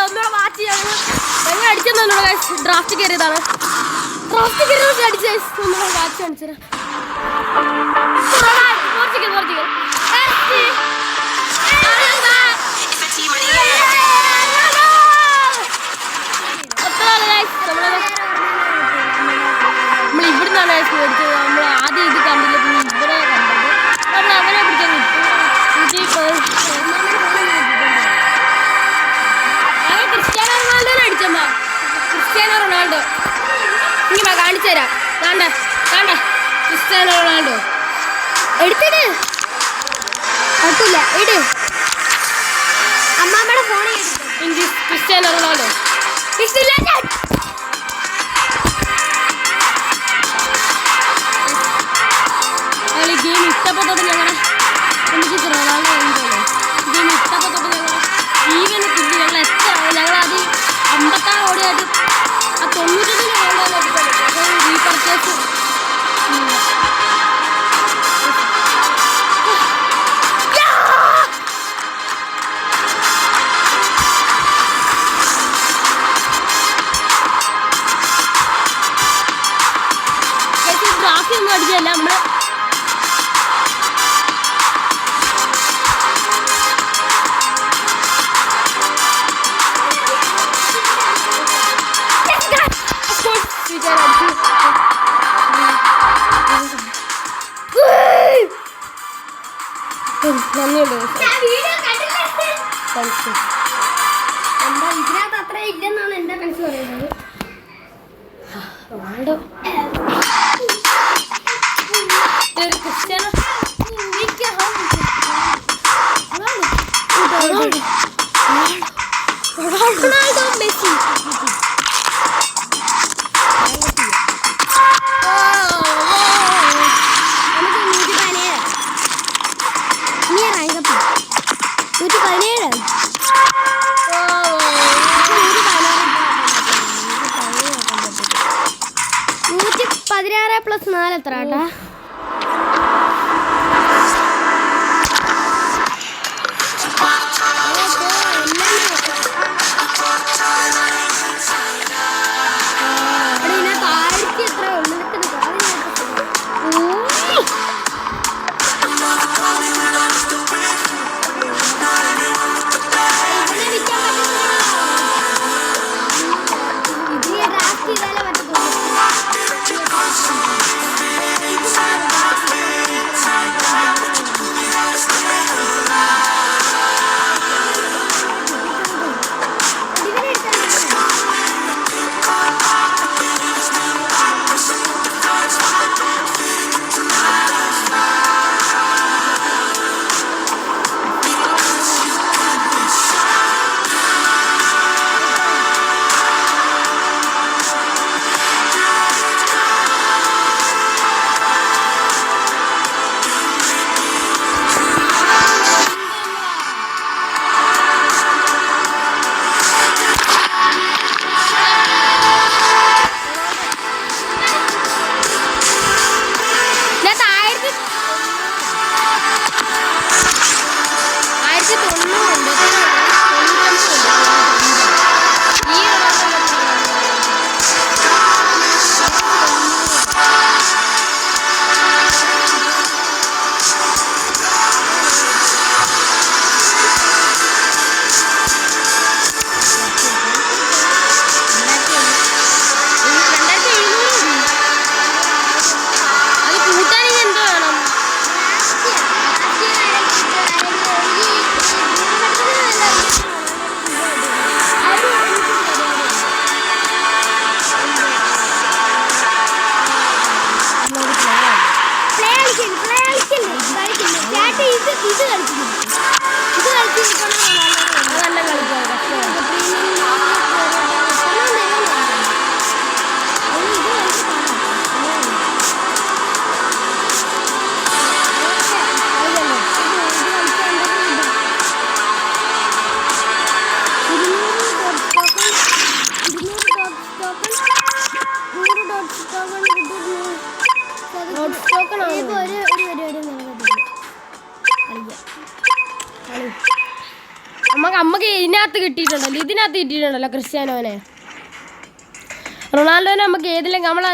ഒന്നുകൂടെ വാച്ച് ഞങ്ങൾ അടിച്ചെന്നോ ഡ്രാഫ്റ്റ് കയറിയതാണ്. ഡ്രാഫ്റ്റ് കയറി അടിച്ച ഒന്നുകൂടെ വാച്ച് കാണിച്ചു തരാം. നമ്മൾ ഇവിടുന്നാണ് മേടിച്ചത്. നമ്മൾ ആദ്യം ഇത് കണ്ടില്ല, പിന്നെ ഇവിടെ കണ്ടത്. നമ്മൾ അവരെ പിടിക്കാൻ ക്രിസ്ത്യാനോ റൊണാൾഡോനെ അടിച്ചമ്മ. ക്രിസ്ത്യാനോ റൊണാൾഡോ ഇങ്ങനെ കാണിച്ചു തരാം. കാണ്ടേ കാണ്ടേ ക്രിസ്ത്യാനോ റൊണാൾഡോ എടുത്തിട് പറ്റില്ല. ഇട് അമ്മാമ്മയുടെ ഫോണിൽ ക്രിസ്ത്യാനോ റൊണാൾഡോ ഗെയിം ഇഷ്ടപ്പെട്ടോട്ട് ഞങ്ങളെ എനിക്ക് റൊണാൾഡോ ഗെയിം ഇഷ്ടപ്പെട്ടോട്ട് ഞങ്ങൾ ഈവൻ കിട്ടി. ഞങ്ങൾ എത്ര ഞങ്ങളത് 56 ഓടിയായിട്ട് ആ 90 റീപർച്ചേസ് ഗ്രാഫി ഒന്നും അടിച്ചല്ല. നമ്മള് ഇതിനകത്ത് അത്ര ഇല്ലെന്നാണ് എന്റെ ഫ്രണ്ട്സ് പറയുന്നത്. റൊണാൾഡോ ക്രിസ്ത്യാനോ റൊണാൾഡോ മെസ്സി +4 എത്ര കേട്ടാ? ഇതിനകത്ത് കിട്ടിയിട്ടുണ്ടല്ലോ ക്രിസ്ത്യാനോനെ. റൊണാൾഡോനെ നമുക്ക് ഏതിലെങ്കിലും നമ്മളെ